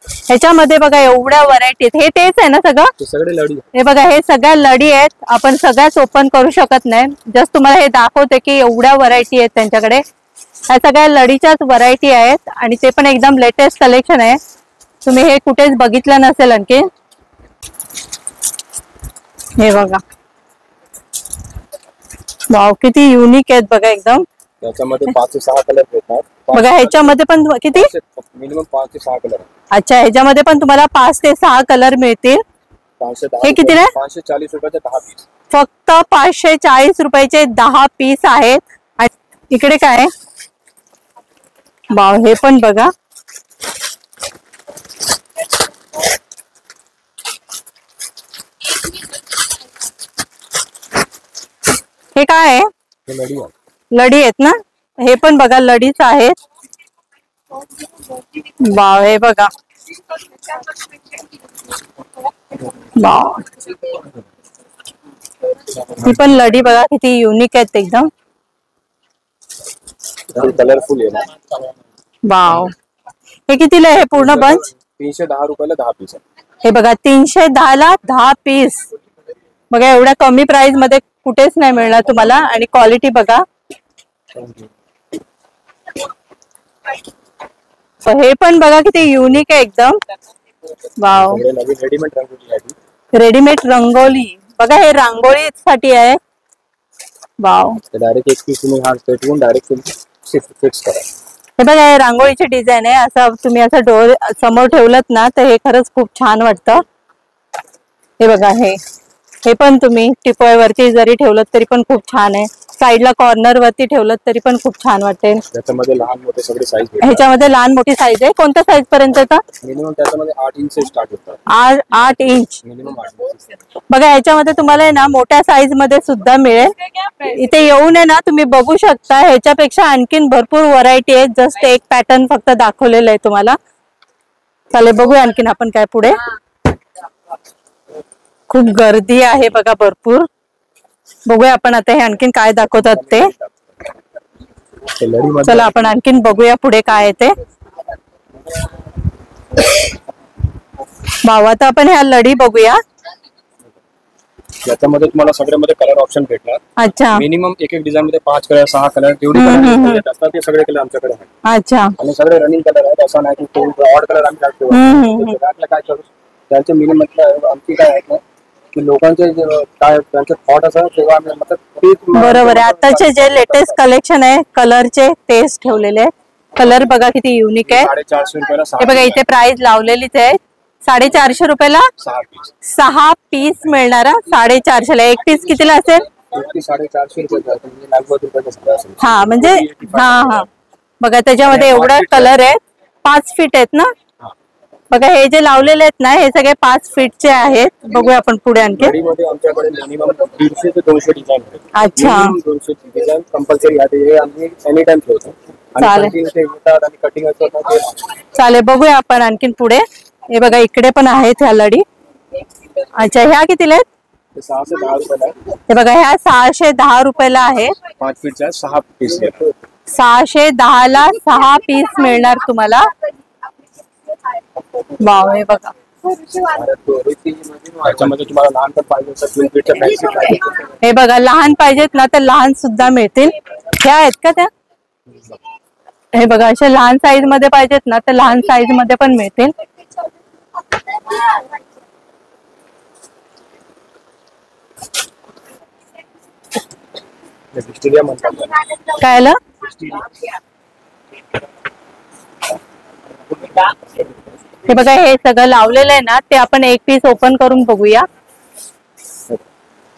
ह्याच्यामध्ये बघा एवढ्या व्हरायटीत. हे तेच आहे ना सगळं. सगळे लडी. हे बघा हे सगळ्या लडी आहेत. आपण सगळ्याच ओपन करू शकत नाही. जस्ट तुम्हाला हे दाखवते की एवढ्या व्हरायटी आहेत त्यांच्याकडे. ह्या सगळ्या लडीच्याच व्हरायटी आहेत आणि ते पण एकदम लेटेस्ट कलेक्शन आहे. तुम्ही हे कुठेच बघितलं नसेल आणखी. हे बघा वाव किती युनिक आहेत बघा एकदम. त्याच्यामध्ये 5 ते 6 कलर भेटतात. बघा ह्याच्यामध्ये पण किती मिनिमम 5 ते 6 कलर. अच्छा ह्याच्यामध्ये पण तुम्हाला 5 ते 6 कलर मिळतील. हे कितीला आहे. 540 रुपयाचे 10 पीस. फक्त 540 रुपयाचे 10 पीस आहेत. आणि इकडे काय वाव हे पण बघा. हे काय आहे. लडी आहेत ना. हे पण बघा लडीच आहेत. वाव हे बघा वाव ही पण लडी बघा किती युनिक आहेत एकदम. कलरफुल आहे ना. वाव, हे कितीला आहे हे पूर्ण बंच? 310 रुपयाला 10 पीस आहे. हे बघा 310 ला 10 पीस. बघा एवढ्या कमी प्राइस मध्ये कुठेच नाही मिळणार तुम्हाला. आणि क्वालिटी बघा. हे पण बघा किती युनिक आहे एकदम. वाव, रेडीमेड रंगोली आहे. रेडीमेड रंगोली बघा, हे रांगोळीसाठी आहे. वाव, डायरेक्ट एक पीस तुम्ही हा पेटवून डायरेक्ट फिक्स करा. हे बघा हे रांगोळीची डिझाईन आहे. असं तुम्ही असं डोर समोर ठेवलत ना तर हे खरंच खूप छान वाटतं. हे बघा हे पण तुम्ही टिपोय वरती जरी ठेवलं तरी पण खूप छान आहे. साईडला कॉर्नर वरती ठेवलं तरी पण खूप छान वाटेल. त्याच्यामध्ये लहान मोठे सगळे साईज भेटतात. ह्याच्यामध्ये लहान मोठी साईज आहे. कोणत्या साईज पर्यंत येतं? मिनिमम त्याच्यामध्ये 8 इंच स्टार्ट होतात. 8 इंच. Minimum 8 inch. बघा ह्याच्यामध्ये तुम्हाला ना मोठ्या साईज मध्ये सुद्धा मिळेल. इथे येऊन आहे ना तुम्ही बघू शकता. ह्याच्यापेक्षा आणखीन भरपूर व्हरायटी आहे. जस्ट एक पॅटर्न फक्त दाखवलेलं आहे तुम्हाला. चालेल, बघूया आणखीन आपण काय पुढे. खूप गर्दी आहे बघा भरपूर. बघूया आपण आता हे आणखीन काय दाखवतात ते. चला आपण आणखीन बघूया पुढे काय आहे ते. भाऊ आता आपण ह्या लढी बघूया. याच्यामध्ये तुम्हाला सगळ्यामध्ये कलर ऑप्शन भेटणार. अच्छा. मिनिमम एक डिझाइन मध्ये 5 कलर 6 कलर तेवढी कलर असतात. ते सगळे कलर आमच्याकडे आहेत. अच्छा. आणि सगळे रनिंग कलर आहेत. असं नाही की ऑड कलर आम्ही टाकतो. काय करू त्यांचे मिनिमम आमची काय आहे ना की लोकांचे काय त्यांचे थॉट असं तेव्हा आम्ही मतलब बरोबर आहे. आताचे जे लेटेस्ट कलेक्शन आहे कलरचे तेच ठेवलेले. कलर बघा किती युनिक आहे. 450 रुपयाला हे बघा इथे प्राइस लावलेलीच आहे. 450 रुपयाला 6 पीस मिळणार. 450 ला एक पीस कितीला असेल? 450 रुपये. हा म्हणजे हा बघा त्याच्यामध्ये एवढा कलर आहे. 5 फीट आहेत ना. बघा हे जे लावलेले आहेत ना हे सगळे 5 फीटचे आहेत. बघूया आपण पुढे आणखी. आमच्याकडे मिनिमम 150 ते 200 डिझाइन आहेत. अच्छा. 200 डिझाइन कंपल्सरी आहे. हे आम्ही एनी टाइम ठेवतो. चालेल, बघूया आपण आणखीन पुढे. हे बघा इकडे पण आहेत ह्या लढी. अच्छा, ह्या कितीला आहेत? 610 रुपयाला. हे बघा ह्या 610 रुपयाला आहे. 5 फीटच्या 6 पीस. 610 ला 6 पीस मिळणार तुम्हाला. वाव, हे बघा त्याच्यामध्ये तुम्हाला लहान पण पाहिजे. हे बघा लहान पाहिजेत ना तर लहान सुद्धा मिळतील. ह्या आहेत का त्या? हे बघा अशा लहान साईज मध्ये पाहिजेत ना तर लहान साईज मध्ये पण मिळतील. काय आलं? हे बघा हे सगळं लावलेलं आहे ना ते आपण एक पीस ओपन करून बघूया.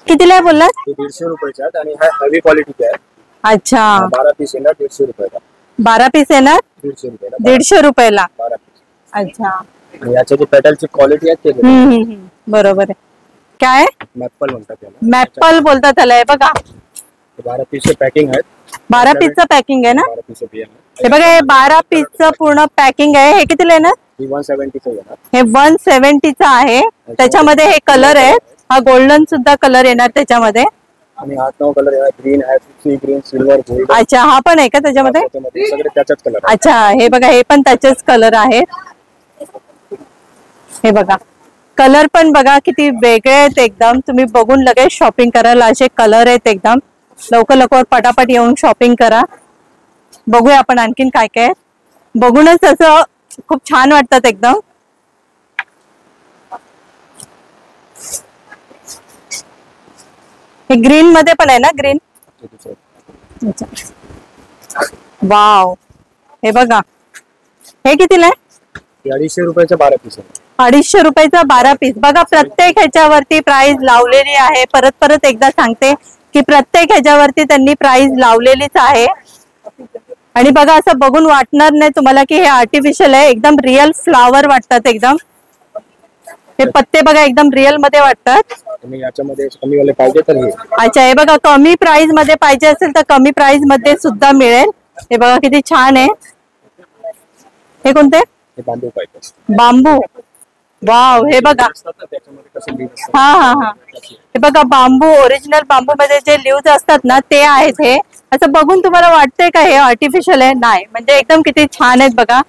कितीला आहे बोललात? 150 रुपयाच्या आणि हा हेवी क्वालिटीचा आहे. अच्छा. 12 पीस येणार 150 रुपयाला. 12 पीस येणार 150 रुपयाला. 150 रुपयाला. 12 पीस. अच्छा. याची जी पेटलची क्वालिटी आहे ते बरोबर आहे. काय मॅपल म्हणतात त्याला. मॅपल बोलतात त्याला. हे बघा 12 पीसचे पॅकिंग आहे. 12 पीसचं पॅकिंग आहे ना. 12 पीस बियाणे. हे बघा हे 12 पीसचं पूर्ण पॅकिंग आहे. हे कितीला येणार? 170 येणार. हे 170चं आहे. त्याच्यामध्ये हे कलर आहे. हा गोल्डन सुद्धा कलर येणार त्याच्यामध्ये. आणि 8-9 कलर आहे. ग्रीन आहे, सी ग्रीन, सिल्वर, गोल्ड. अच्छा, हा पण आहे का त्याच्यामध्ये? सगळे त्याच्याच कलर. अच्छा, हे बघा हे पण त्याचेच कलर आहेत. हे बघा कलर पण बघा किती वेगळे आहेत एकदम. तुम्ही बघून लगेच शॉपिंग कराल असे कलर आहेत एकदम. लवकर लवकर पटापट येऊन शॉपिंग करा. बघूया आपण आणखीन काय काय. बघूनच असं खूप छान वाटतात एकदम. हे ग्रीन मध्ये पण आहे ना? ग्रीन. वाव, हे बघा हे कितीला आहे? 250 रुपयाचे 12 पीस आहे. 250 रुपयाचा 12 पीस. बघा प्रत्येक ह्याच्यावरती प्राइस लावलेली आहे. परत परत एकदा सांगते की प्रत्येक ह्याच्यावरती त्यांनी प्राइस लावलेलीच आहे. आणि बघा असं बघून वाटणार नाही तुम्हाला की हे आर्टिफिशियल आहे. एकदम रिअल फ्लावर वाटतात एकदम. हे पत्ते बघा एकदम रिअल मध्ये वाटतात. तुम्ही याच्यामध्ये कमी वाले पाहिजे तर हे. अच्छा, हे बघा कमी प्राइस मध्ये पाहिजे असेल तर कमी प्राइस मध्ये सुद्धा मिळेल. हे बघा किती छान आहे. हे कोणते? हे बांबू पाहिजे. बांबू. वाव, हे बघा. असतात ना, त्याच्यामध्ये कसं leaves असतात. हा हा हा, हे बघा बांबू, ओरिजिनल बांबू मध्ये जे लीव्ज असतात ना ते आहेत. हे असं बघून तुम्हाला वाटतंय का हे आर्टिफिशियल आहे? नाही, म्हणजे एकदम किती छान आहेत बघा.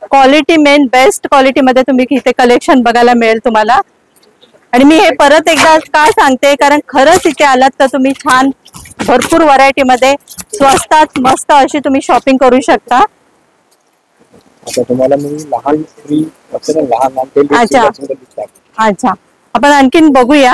क्वालिटी, मेन बेस्ट क्वालिटी मध्ये तुम्ही इथे कलेक्शन बघायला मिळेल तुम्हाला. आणि मी हे परत एकदा का सांगते, कारण खरंच इथे आलात तर तुम्ही छान भरपूर व्हरायटी मध्ये स्वस्तात मस्त अशी तुम्ही शॉपिंग करू शकता. आता तुम्हाला मी लहान फ्री लहान लहान तेल अच्छा. दिसतात. अच्छा, आपण आणखीन बघूया.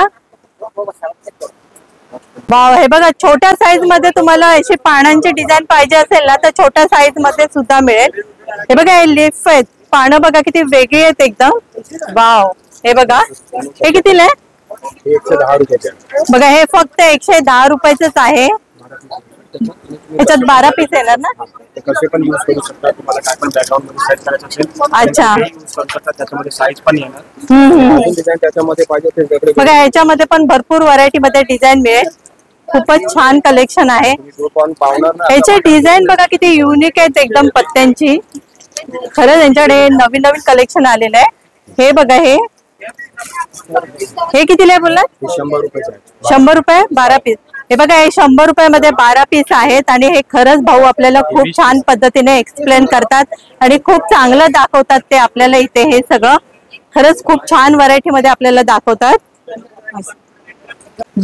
वाव, हे बघा छोट्या साईज मध्ये तुम्हाला अशी पानांची डिझाईन पाहिजे असेल ना तर छोट्या साईज मध्ये सुद्धा मिळेल. हे बघा, हे लीफ आहेत, पानं बघा किती वेगळी आहेत एकदम. वाव, हे बघा, हे कितीला आहे? हे 110 रुपयाचे आहे. बघा, हे फक्त 110 रुपयाचंच आहे. ह्याच्यात 12 पीस येणार ना? ते कसे पण यूज करू शकता. तुम्हाला काय पण बॅकग्राऊंड मध्ये सेट करायचं असेल अच्छा. यूज करू शकता. त्याच्यामध्ये साईज पण येणार. हम्म. डिझाईन त्याच्यामध्ये पाहिजे ते वेगळे बघा, ह्याच्यामध्ये पण भरपूर व्हरायटी मध्ये डिझाईन मिळेल. खूपच छान कलेक्शन आहे. ग्रुप ऑन पावणार ना. ह्याचे डिझाईन बघा किती युनिक आहेत एकदम पत्त्यांची. खरंच यांच्याकडे नवीन नवीन कलेक्शन आलेलं आहे. हे बघा, हे कितीला आहे बोललात? 100 रुपयाचे आहे. 100 रुपये 12 पीस. हे बघा, हे 100 रुपयामध्ये 12 पीस आहेत. आणि हे खरंच भाऊ आपल्याला खूप छान पद्धतीने एक्सप्लेन करतात आणि खूप चांगलं दाखवतात ते आपल्याला इथे. हे सगळं खरंच खूप छान व्हरायटी मध्ये आपल्याला दाखवतात.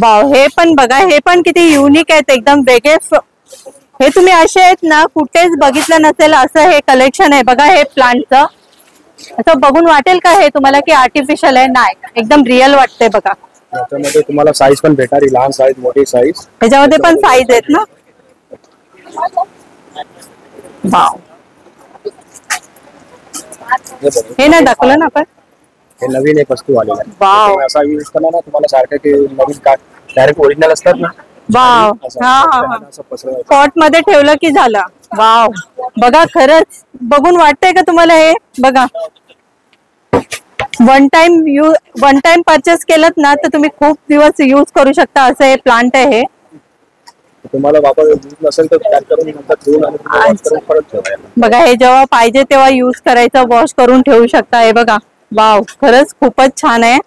वाव, हे पण बघा, हे पण किती युनिक आहेत एकदम वेगळे. हे तुम्ही असे आहेत ना कुठेच बघितलं नसेल असं हे कलेक्शन आहे. बघा, हे प्लांटचं असं बघून वाटेल का हे तुम्हाला की आर्टिफिशियल आहे? नाही, एकदम रिअल वाटतंय बघा. त्याच्यामध्ये तुम्हाला साईज पण भेटणार, लहान साईज, मोठी साईज. ह्याच्यामध्ये पण साईज आहेत ना? वाव, हे नाही दाखवलं ना आपण? हे नवीन एक वस्तू आलेला आहे. वाव. तुम्ही असा यूज करा ना, तुम्हाला सारखं ते नवीन काय डायरेक्ट ओरिजिनल असतात ना. वाव, हा हा हा, असं पसरवायचं. पॉट मध्ये ठेवलं की झालं. वाव, बघा खरंच बघून वाटतंय का तुम्हाला? हे बघा, वन टाइम परचेस केलं ना तर तुम्ही खूप दिवस यूज करू शकता असं हे प्लांट आहे. हे तुम्हाला वापर यूज नसेल तर पॅक करून नंतर ठेवून आणि वॉश करून परत ठेवायला. बघा, हे जेव्हा पाहिजे तेव्हा यूज करायचं, वॉश करून ठेवू शकता. हे बघा, वाव, खरंच खूपच छान आहे.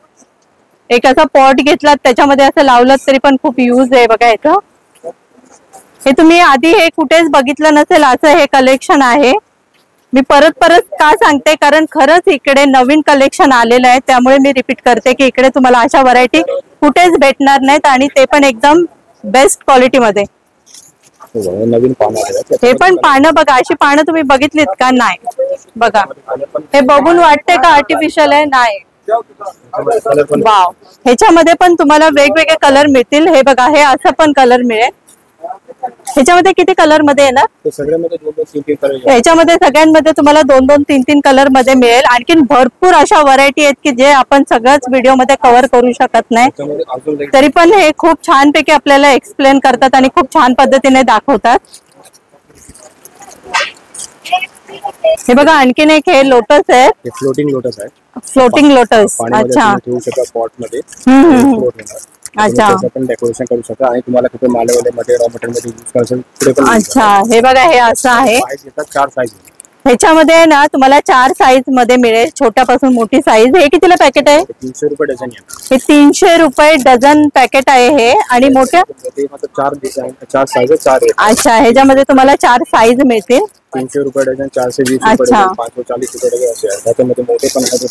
एक असा पॉट घेतलात त्याच्यामध्ये असं लावलं तरी पण खूप यूज आहे. बघा, याचं हे तुम्ही आधी हे कुठेच बघितलं नसेल असं हे कलेक्शन आहे. मी परत का सांगते, कारण खरंच इकडे नवीन कलेक्शन आलेलं आहे. त्यामुळे मी रिपीट करते की इकडे तुम्हाला अशा व्हरायटी कुठेच भेटणार नाहीत आणि ते पण एकदम बेस्ट क्वालिटी मध्ये. नवीन पानं, हे पण पानं बघा, अशी पानं तुम्ही बघितलीत का? नाही. बघा, हे बघून वाटते का आर्टिफिशियल आहे? नाही. वाव, ह्याच्यामध्ये पण तुम्हाला वेगवेगळे कलर मिळतील. हे बघा, हे असं पण कलर मिळेल. ह्याच्यामध्ये किती कलर मध्ये येणार? ह्याच्यामध्ये सगळ्यांमध्ये तुम्हाला 2-2, 3-3 कलर मध्ये मिळेल. आणखीन भरपूर अशा व्हरायटी आहेत की जे आपण सगळंच व्हिडिओ मध्ये कव्हर करू शकत नाही. तरी पण हे खूप छान पैकी आपल्याला एक्सप्लेन करतात आणि खूप छान पद्धतीने दाखवतात. हे बघा, आणखीन एक हे लोटस आहे. फ्लोटिंग लोटस आहे. Floating lotus. अच्छा. पॉट मध्ये. अच्छा. पण डेकोरेशन करू शकता आणि तुम्हाला कुठे मालवण्यामध्ये रॉ मटेरियल मध्ये यूज करायचं. अच्छा, हे बघा, हे असं आहे. 4 साईज. ह्याच्यामध्ये ना तुम्हाला 4 साईज मध्ये मिळेल, छोट्यापासून मोठी साईज. हे कितीला पॅकेट आहे? 300 रुपये डझन. हे 300 रुपये डझन पॅकेट आहे हे. आणि मोठ्या 4 डिझाईन, 4 साईज, 4. अच्छा, ह्याच्यामध्ये तुम्हाला 4 साईज मिळतील. 300 रुपये डझन, 420 रुपये डझन, 540 रुपये डझन असे आहे. त्याच्यामध्ये मोठे पण आहेत.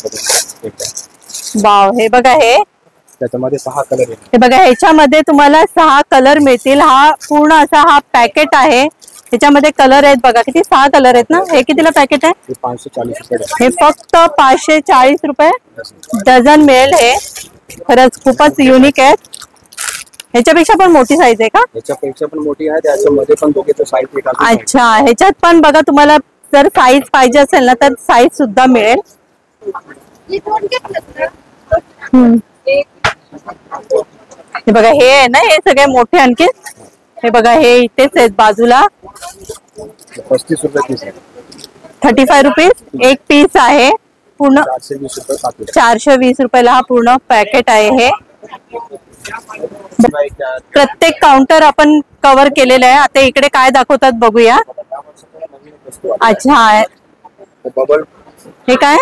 वाव, हे बघा, हे त्याच्यामध्ये 6 कलर आहेत. हे बघा, ह्याच्यामध्ये तुम्हाला 6 कलर मिळतील. हा पूर्ण असा हा पॅकेट आहे. ह्याच्यामध्ये कलर आहेत बघा, किती 6 कलर आहेत ना. हे कितीला पॅकेट आहे? 540 रुपये. हे फक्त 540 रुपये डझन मिळेल. हे खरंच खूपच युनिक आहे. ह्याच्यापेक्षा पण मोठी साईज आहे का? ह्याच्यापेक्षा पण मोठी आहे. त्याच्यामध्ये पण दोघे साईज. अच्छा, ह्याच्यात पण बघा, तुम्हाला जर साईज पाहिजे असेल ना तर साईज सुद्धा मिळेल. हे बघा, हे आहे ना, हे सगळे मोठे. आणखी हे बघा, हे इथेच आहेत बाजूला. 35 रुपये पीस आहे. 35 रुपीज एक पीस आहे. पूर्ण 420 रुपयाला हा पूर्ण पॅकेट आहे. हे प्रत्येक काउंटर आपण कव्हर केलेलं आहे. आता इकडे काय दाखवतात बघूया. अच्छा, बबल. हे काय?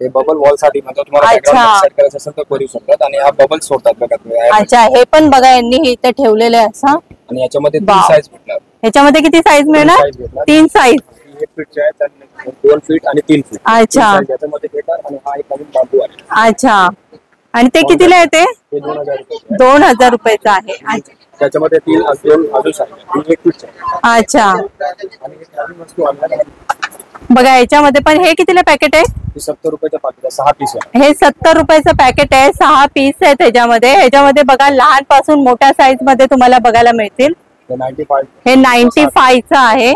हे बबल वॉल साठी म्हणजे तुम्हाला अच्छा. background सेट करायचं असेल तर करू शकतात. आणि हा बबल सोडतात बघा तुम्ही. अच्छा, हे पण बघा यांनी हे इथे ठेवलेलं आहे असं. आणि याच्यामध्ये 3 वाव. साईज भेटणार. ह्याच्यामध्ये किती साईज मिळणार? size भेटणार. 3 साईज. 1 फीटचे आहेत आणि 2 फीट आणि 3 फीट. अच्छा. याच्यामध्ये भेटणार. आणि हा एक नवीन बांबू आहे. अच्छा, आणि ते कितीला आहे? ते हे 2000 रुपये. 2000 रुपयाचं आहे. अच्छा. त्याच्यामध्ये 3 अजून साईज 1 फीटचे. अच्छा, आणि एक नवीन वस्तू आणणार आहे. बघा याच्यामध्ये पण हे कितीला पॅकेट आहे? 70 रुपयाचं पाकिट आहे. 6 पीस आहे. हे 70 रुपयाचं पॅकेट आहे. 6 पीस आहेत ह्याच्यामध्ये बघा लहान पासून मोठ्या साईज मध्ये तुम्हाला बघायला मिळतील. हे 95. हे 95चं आहे.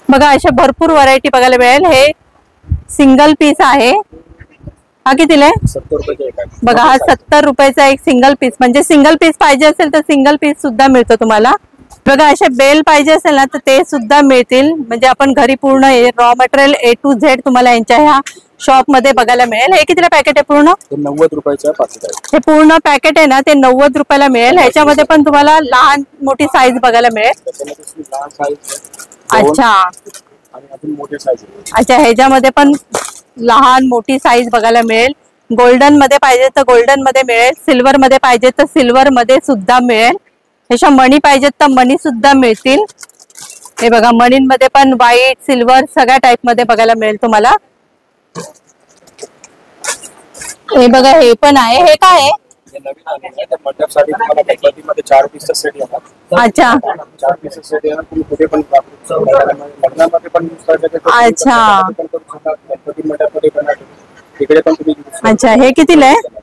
बघा अशा भरपूर व्हरायटी बघायला मिळेल. हे सिंगल पीस आहे. हा कितीला आहे? 70 रुपयाचे एक आहे. बघा हा 70 रुपयाचा एक सिंगल पीस. म्हणजे सिंगल पीस पाहिजे असेल तर सिंगल पीस सुद्धा मिळतो तुम्हाला. बघा असे बेल पाहिजे असेल ना तर ते सुद्धा मिळतील. म्हणजे आपण घरी पूर्ण raw material A to Z तुम्हाला यांच्या ह्या शॉप मध्ये बघायला मिळेल. हे कितीला पॅकेट आहे पूर्ण? 90 रुपयाचं पाकिट आहे. हे पूर्ण पॅकेट आहे ना ते 90 रुपयाला मिळेल. ह्याच्यामध्ये पण तुम्हाला लहान मोठी साईज बघायला मिळेल. त्याच्यामध्ये लहान साईज. अच्छा. आणि अजून मोठे साईज. अच्छा, ह्याच्यामध्ये पण लहान मोठी साईज बघायला मिळेल. गोल्डन मध्ये पाहिजे तर गोल्डन मध्ये मिळेल. सिल्वर मध्ये पाहिजे तर सिल्वर मध्ये सुद्धा मिळेल. ह्याच्या मणी पाहिजेत तर मणी सुद्धा मिळतील. हे बघा मणींमध्ये पण व्हाईट सिल्वर सगळ्या टाइप मध्ये बघायला मिळेल तुम्हाला. हे बघा हे पण आहे. हे काय आहे? हे नवीन आले आहे. त्या मंडपसाठी तुम्हाला गणपतीमध्ये 4 पीसचा सेट येतात. अच्छा. 4 पीसचा सेट येणार. तुम्ही कुठे पण लग्नामध्ये पण यूज करू शकता. अच्छा. गणपती मंडपमध्ये पण तिकडे पण तुम्ही use करू अच्छा, हे कितीला आहे? शकता.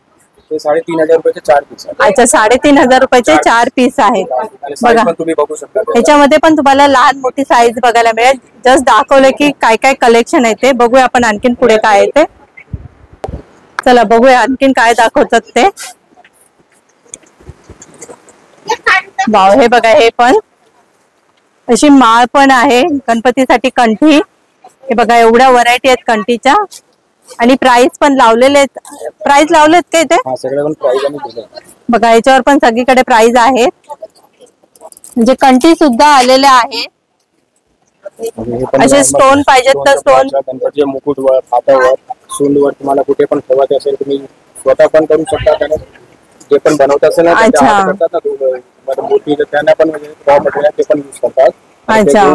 हे 3500 रुपयाचे 4 पीस आहेत. अच्छा, 3500 रुपयाचे 4 पीस आहेत. Size बघा पण तुम्ही बघू शकता. ह्याच्यामध्ये पण तुम्हाला लहान मोठी साईज बघायला मिळेल. जस्ट दाखवलं की काय काय कलेक्शन आहे ते. बघूया आपण आणखीन पुढे काय आहे ते. चला बघूया आणखीन काय दाखवतात ते. वाव, हे बघा हे पण अशी माळ पण आहे गणपतीसाठी. कंठी हे बघा एवढ्या व्हरायटी आहेत कंठीच्या. आणि प्राइस पण लावलेले आहेत. प्राइस लावलेत काय ते? हा सगळे पण प्राइस आम्ही दिले. बघा याच्यावर पण सगळीकडे प्राइस आहेत. म्हणजे कंठी सुद्धा आलेले आहेत. असे स्टोन पाहिजेत तर स्टोन. गणपतीचे मुकुटवर, हातावर, सूंडवर तुम्हाला कुठे पण ठेवायचे असेल तुम्ही स्वतः पण करू शकता. त्याने जे पण बनवत असेल ना मूर्ती त्यांना पण रॉ मटेरियल ते पण युज करतात. अच्छा.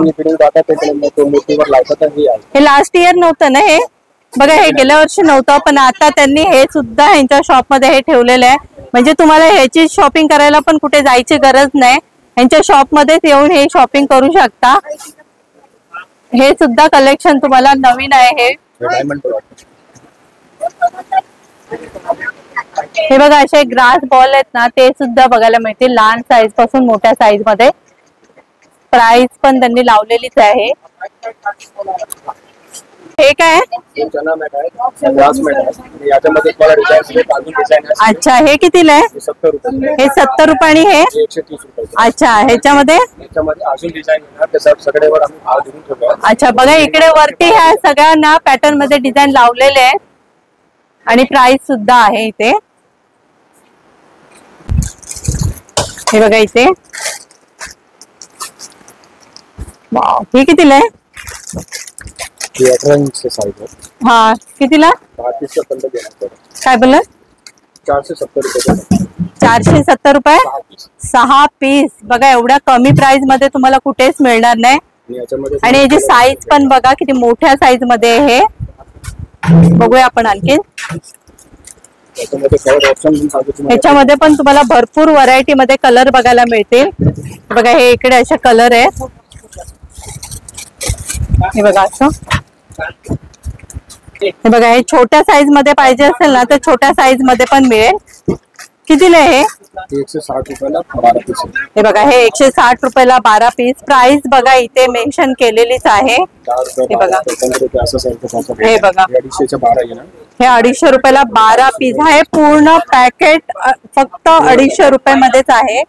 मूर्तीवर लावतात. हे लास्ट इयर नव्हतं ना हे? बघा हे गेल्या वर्षी नव्हतं पण आता त्यांनी हे सुद्धा यांच्या शॉप मध्ये हे ठेवलेलं आहे. म्हणजे तुम्हाला ह्याची शॉपिंग करायला पण कुठे जायची गरज नाही. यांच्या शॉप मध्येच येऊन हे शॉपिंग करू शकता. हे सुद्धा कलेक्शन तुम्हाला नवीन आहे. हे डायमंड हे बघा असे ग्रास बॉल आहेत ना ते सुद्धा बघायला मिळतील. लहान साईज पासून मोठ्या साईज मध्ये. प्राइस पण त्यांनी लावलेलीच आहे. हे काय? अच्छा, हे कितीला आहे? 70 रुपये. हे 70 रुपये. आणि हे 130 रुपये. अच्छा, ह्याच्यामध्ये अजून डिझाईन येणार ते सगळ्यावर आम्ही भाव देऊन ठेवतो. अच्छा, बघा इकडे वरती ह्या सगळ्यांना पॅटर्न मध्ये डिझाईन लावलेले आहेत. आणि प्राइस सुद्धा आहे इथे. हे बघा इथे. वाव, हे कितीला आहे? 18 इंच साईज आहे. हा कितीला? 35 काय बोलला? 470 रुपये. 470 रुपये 6 पीस. बघा एवढ्या कमी प्राइस मध्ये तुम्हाला कुठेच मिळणार नाही. आणि याची साईज पण बघा किती मोठ्या साईज मध्ये आहे. हे बघूया आपण आणखी. ह्याच्यामध्ये पण तुम्हाला भरपूर व्हरायटी मध्ये कलर बघायला मिळतील. बघा हे इकडे असे कलर आहेत. हे बघा असं. हे बघा हे छोट्या साईज मध्ये पाहिजे असेल ना तर छोट्या साईज मध्ये पण मिळेल. कितीला आहे हे? 160 रुपयाला 12 पीस. हे बघा हे 160 रुपयाला 12 पीस. प्राइस बघा इथे मेन्शन केलेलीच आहे. हे बघा हे बघा हे 250 रुपयाला 12 पीस आहे. पूर्ण पॅकेट फक्त 250 रुपये मध्येच आहे.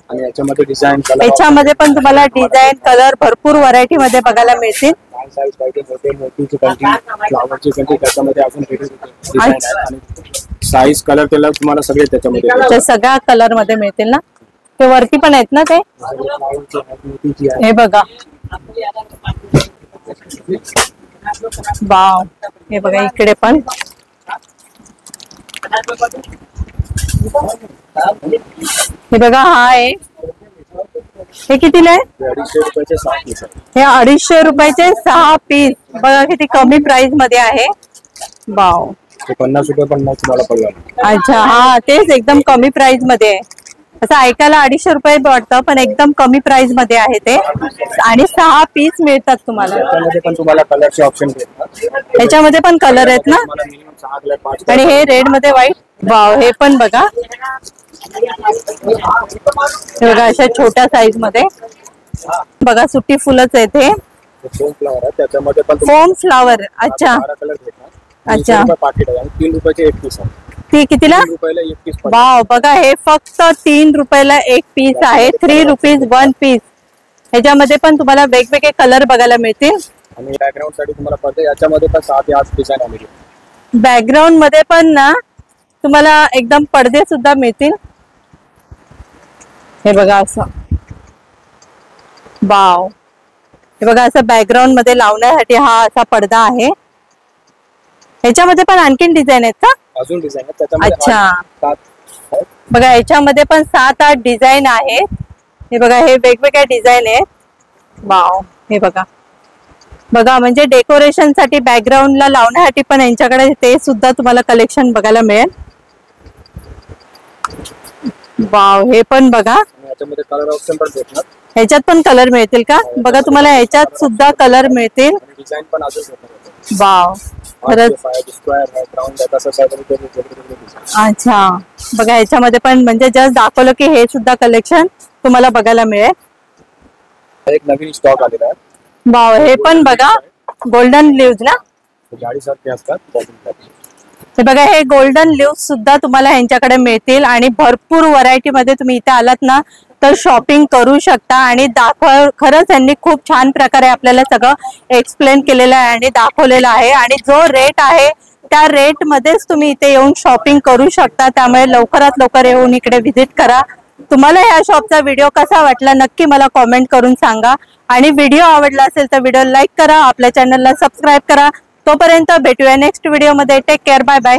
आणि याच्यामध्ये डिझाईन कलर, याच्यामध्ये पण तुम्हाला डिझाईन कलर भरपूर व्हरायटी मध्ये बघायला मिळतील. साईज पाहिजे मोठीची कंटी, फ्लावरची कंटी त्याच्यामध्ये अजून डिझाईन साईज कलर त्याला तुम्हाला सगळे त्याच्यामध्ये सगळ्या कलर मध्ये मिळतील ना. ते वरती पण आहेत ना ते. हे बघा वाव, हे बघा इकडे पण हे बघा, हा आहे, हे कितीला आहे? 250 रुपयाचे 6 पीस आहे. हे 250 रुपयाचे 6 पीस. बघा किती कमी प्राइस मध्ये आहे. वाव, ते 50 रुपये पण नाही तुम्हाला पडणार. अच्छा, हा तेच एकदम कमी प्राइस मध्ये आहे. असं ऐकायला 250 रुपये वाटतं, पण एकदम कमी प्राइस मध्ये आहे ते. आणि 6 पीस मिळतात तुम्हाला. त्यामध्ये पण तुम्हाला कलरचे ऑप्शन भेटतात. ह्याच्यामध्ये पण कलर आहेत ना? तुम्हाला मिनिमम 6 कलर 5 आणि हे रेड मध्ये व्हाईट. वाव, हे पण बघा, हे बघा अशा छोट्या साईज मध्ये. बघा सुट्टी फुलंच आहेत हे. फोम फ्लावर आहे, त्याच्यामध्ये पण फोम फ्लावर. अच्छा 12 कलर भेटणार. अच्छा, पाकिट आहे आणि 3 रुपयाचे 1 पीस आहे. ती कितीला? 3 रुपयाला 1 पीस. वाव, बघा हे फक्त 3 रुपयाला 1 पीस आहे. 3 रुपीज 1 पीस. ह्याच्यामध्ये पण तुम्हाला वेगवेगळे कलर बघायला मिळतील. आणि बॅकग्राऊंड साठी तुम्हाला पडते, याच्यामध्ये पण 7 ते 8 डिझाईन आहे. बॅकग्राऊंड मध्ये पण ना तुम्हाला एकदम पडदे सुद्धा मिळतील. हे बघा असं. वाव, हे बघा असं बॅकग्राऊंड मध्ये लावण्यासाठी हा असा पडदा आहे. ह्याच्यामध्ये पण आणखीन डिझाईन आहेत का? अजून डिझाईन आहे त्याच्यामध्ये. अच्छा, बघा ह्याच्यामध्ये पण 7-8 डिझाईन आहेत. हे बघा, हे वेगवेगळ्या डिझाईन आहेत. वाव, हे बघा बघा, म्हणजे डेकोरेशन साठी बॅकग्राऊंडला लावण्यासाठी पण यांच्याकडे ते सुद्धा तुम्हाला कलेक्शन बघायला मिळेल. वाव, हे पण बघा, याच्यामध्ये कलर ऑप्शन पण भेटणार. ह्याच्यात पण कलर मिळतील का? बघा तुम्हाला ह्याच्यात सुद्धा कलर मिळतील. डिझाईन पण अजून भेटणार. वाव, खरंच. अच्छा, बघा ह्याच्यामध्ये पण म्हणजे जस्ट दाखवलं की हे सुद्धा कलेक्शन तुम्हाला बघायला मिळेल. एक नवीन स्टॉक आलेला आहे. वाव, हे पण बघा गोल्डन लिव्ज ना, गाडीसारखे असतात. हे बघा, हे गोल्डन लिव्स सुद्धा तुम्हाला ह्यांच्याकडे मिळतील. आणि भरपूर व्हरायटी मध्ये तुम्ही इथे आलात ना तर शॉपिंग करू शकता. आणि खरंच यांनी खूप छान प्रकारे आपल्याला सगळं एक्सप्लेन केलेलं आहे आणि दाखवलेलं आहे. आणि जो रेट आहे त्या रेट मध्येच तुम्ही इथे येऊन शॉपिंग करू शकता. त्यामुळे लवकरात लवकर येऊन इकडे व्हिजिट करा. तुम्हाला या शॉपचा व्हिडिओ कसा वाटला नक्की मला कॉमेंट करून सांगा. आणि व्हिडिओ आवडला असेल तर व्हिडिओ लाईक करा, आपल्या चॅनलला सबस्क्राईब करा. तोपर्यंत भेटूया नेक्स्ट व्हिडिओ मध्ये. Take care, bye bye.